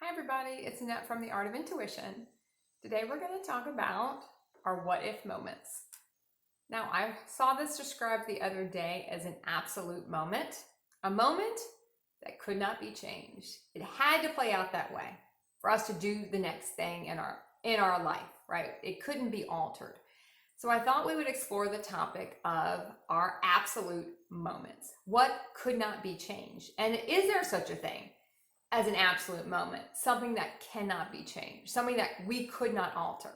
Hi everybody, it's Annette from The Art of Intuition. Today we're going to talk about our what if moments. Now, I saw this described the other day as an absolute moment, a moment that could not be changed. It had to play out that way for us to do the next thing in our life, right? It couldn't be altered. So I thought we would explore the topic of our absolute moments. What could not be changed? And is there such a thing as an absolute moment, something that cannot be changed, something that we could not alter?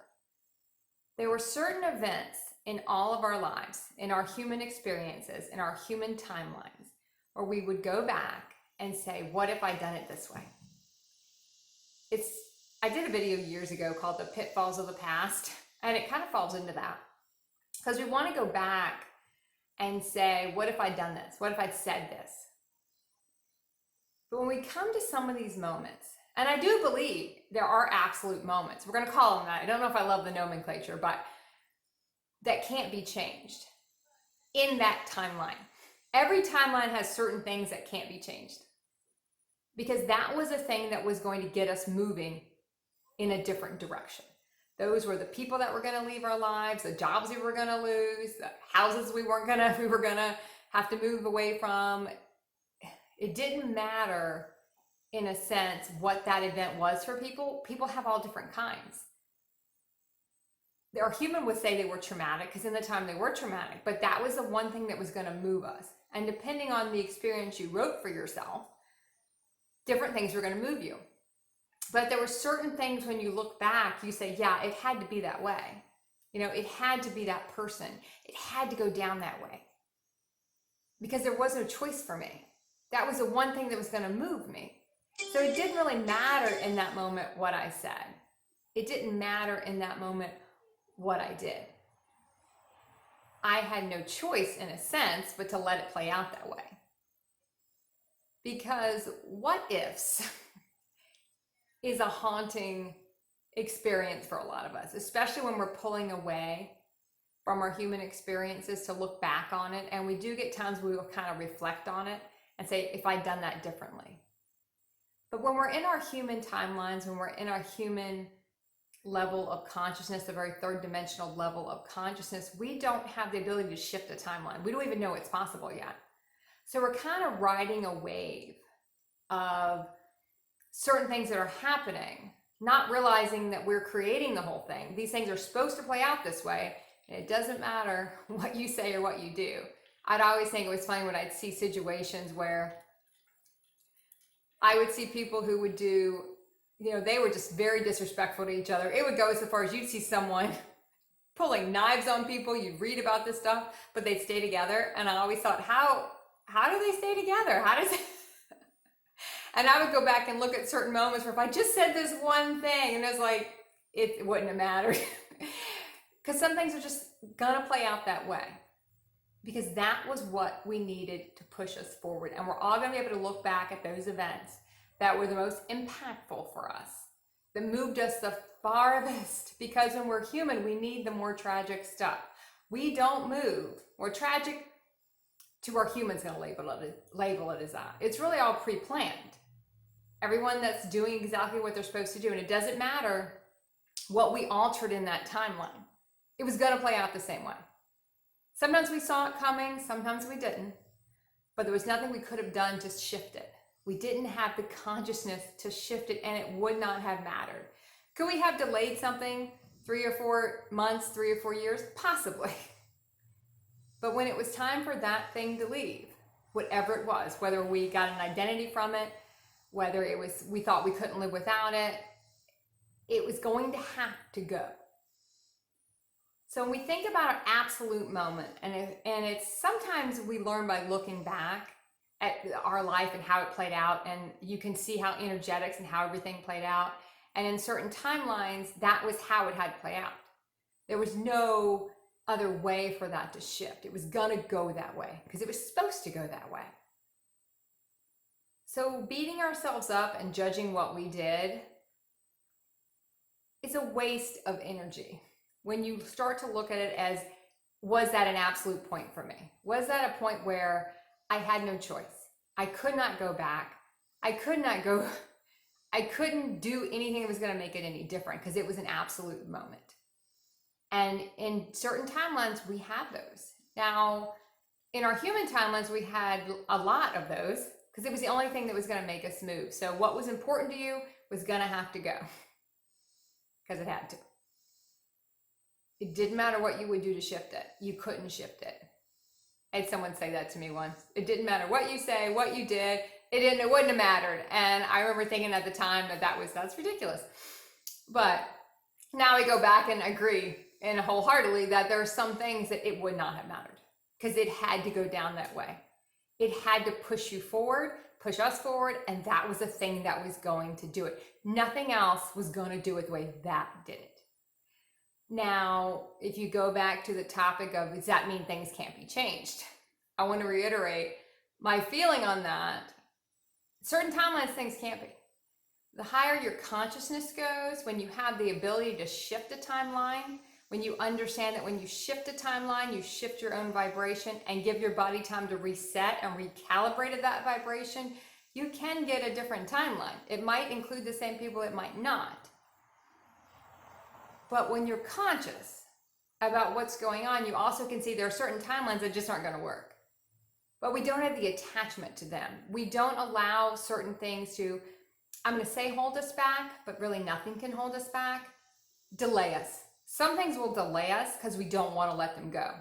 There were certain events in all of our lives, in our human experiences, in our human timelines, where we would go back and say, what if I'd done it this way? I did a video years ago called The Pitfalls of the Past, and it kind of falls into that. Because we want to go back and say, what if I'd done this? What if I'd said this? But when we come to some of these moments, and I do believe there are absolute moments, we're going to call them that. I don't know if I love the nomenclature, but that can't be changed in that timeline. Every timeline has certain things that can't be changed because that was a thing that was going to get us moving in a different direction. Those were the people that were going to leave our lives, the jobs we were going to lose, the houses we were going to have to move away from. It didn't matter, in a sense, what that event was for people. People have all different kinds. Our human would say they were traumatic because in the time they were traumatic, but that was the one thing that was going to move us. And depending on the experience you wrote for yourself, different things were going to move you. But there were certain things when you look back, you say, yeah, it had to be that way. It had to be that person. It had to go down that way because there was no choice for me. That was the one thing that was going to move me. So it didn't really matter in that moment what I said. It didn't matter in that moment what I did. I had no choice in a sense, but to let it play out that way. Because what ifs is a haunting experience for a lot of us, especially when we're pulling away from our human experiences to look back on it. And we do get times we will kind of reflect on it and say, if I'd done that differently. But when we're in our human timelines, when we're in our human level of consciousness, the very third dimensional level of consciousness, we don't have the ability to shift a timeline. We don't even know it's possible yet. So we're kind of riding a wave of certain things that are happening, not realizing that we're creating the whole thing. These things are supposed to play out this way, and it doesn't matter what you say or what you do. I'd always think it was funny when I'd see situations where I would see people who would do, they were just very disrespectful to each other. It would go so far as you'd see someone pulling knives on people. You'd read about this stuff, but they'd stay together. And I always thought, how do they stay together? How does it? And I would go back and look at certain moments where if I just said this one thing, and it was like, it wouldn't have mattered. Because some things are just gonna play out that way. Because that was what we needed to push us forward. And we're all gonna be able to look back at those events that were the most impactful for us, that moved us the farthest. Because when we're human, we need the more tragic stuff. We don't move. More tragic to our humans gonna label it as that. It's really all pre-planned. Everyone that's doing exactly what they're supposed to do. And it doesn't matter what we altered in that timeline. It was gonna play out the same way. Sometimes we saw it coming, sometimes we didn't, but there was nothing we could have done to shift it. We didn't have the consciousness to shift it, and it would not have mattered. Could we have delayed something 3 or 4 months, 3 or 4 years? Possibly. But when it was time for that thing to leave, whatever it was, whether we got an identity from it, whether it was we thought we couldn't live without it, it was going to have to go. So when we think about an absolute moment, and it's sometimes we learn by looking back at our life and how it played out, and you can see how energetics and how everything played out. And in certain timelines, that was how it had to play out. There was no other way for that to shift. It was gonna go that way because it was supposed to go that way. So beating ourselves up and judging what we did is a waste of energy. When you start to look at it as, was that an absolute point for me? Was that a point where I had no choice? I could not go back. I could not go I couldn't do anything that was going to make it any different because it was an absolute moment. And in certain timelines, we have those. Now, in our human timelines, we had a lot of those because it was the only thing that was going to make us move. So what was important to you was going to have to go because it had to. It didn't matter what you would do to shift it. You couldn't shift it. I had someone say that to me once. It didn't matter what you say, what you did. It wouldn't have mattered. And I remember thinking at the time that's ridiculous. But now I go back and agree and wholeheartedly that there are some things that it would not have mattered because it had to go down that way. It had to push you forward, push us forward, and that was the thing that was going to do it. Nothing else was going to do it the way that did it. Now, if you go back to the topic of, does that mean things can't be changed? I want to reiterate my feeling on that. Certain timelines, things can't be. The higher your consciousness goes, when you have the ability to shift a timeline, when you understand that when you shift a timeline, you shift your own vibration and give your body time to reset and recalibrate that vibration, you can get a different timeline. It might include the same people, it might not. But when you're conscious about what's going on, you also can see there are certain timelines that just aren't going to work. But we don't have the attachment to them. We don't allow certain things to, I'm going to say hold us back, but really nothing can hold us back. Delay us. Some things will delay us because we don't want to let them go.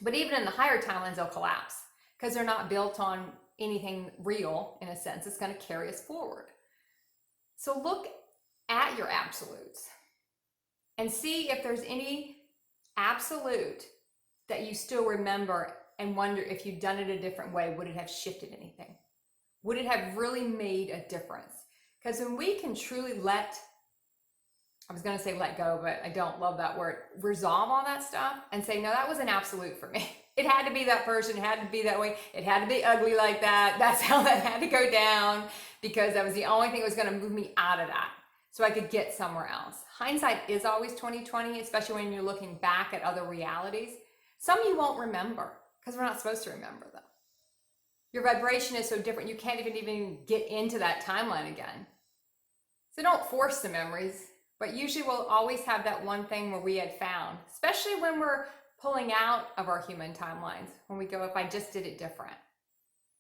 But even in the higher timelines, they'll collapse because they're not built on anything real, in a sense. It's going to carry us forward. So look at your absolutes and see if there's any absolute that you still remember and wonder if you've done it a different way, would it have shifted anything? Would it have really made a difference? Because when we can truly I was going to say let go, but I don't love that word, resolve all that stuff and say, no, that was an absolute for me. It had to be that person, it had to be that way, it had to be ugly like that. That's how that had to go down because that was the only thing that was going to move me out of that so I could get somewhere else. Hindsight is always 20/20, especially when you're looking back at other realities. Some you won't remember because we're not supposed to remember them. Your vibration is so different, you can't even get into that timeline again. So don't force the memories, but usually we'll always have that one thing where we had found, especially when we're pulling out of our human timelines, when we go, if I just did it different.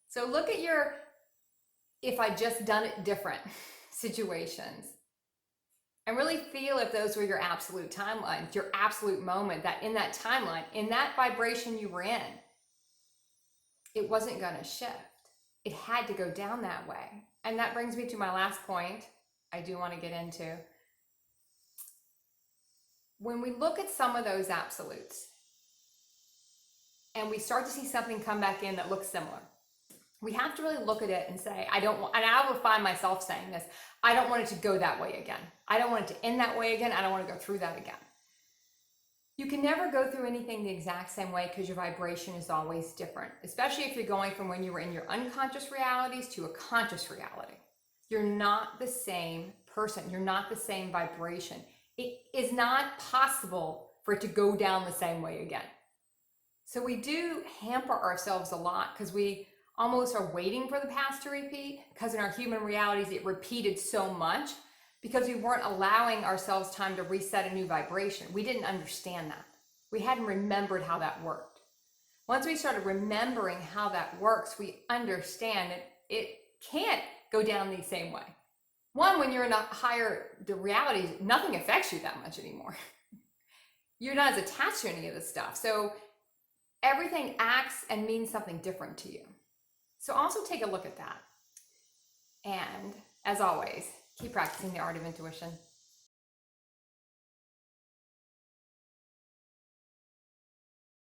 So look at your, if I just done it different situations and really feel if those were your absolute timelines, your absolute moment, that in that timeline, in that vibration you were in, it wasn't going to shift. It had to go down that way. And that brings me to my last point I do want to get into. When we look at some of those absolutes and we start to see something come back in that looks similar, we have to really look at it and say, I don't want, and I will find myself saying this, I don't want it to go that way again. I don't want it to end that way again. I don't want to go through that again. You can never go through anything the exact same way because your vibration is always different, especially if you're going from when you were in your unconscious realities to a conscious reality. You're not the same person. You're not the same vibration. It is not possible for it to go down the same way again. So we do hamper ourselves a lot because we almost are waiting for the past to repeat, because in our human realities, it repeated so much because we weren't allowing ourselves time to reset a new vibration. We didn't understand that. We hadn't remembered how that worked. Once we started remembering how that works, we understand that it can't go down the same way. One, when you're in a higher reality, nothing affects you that much anymore. You're not as attached to any of this stuff. So everything acts and means something different to you. So also take a look at that. And as always, keep practicing the art of intuition.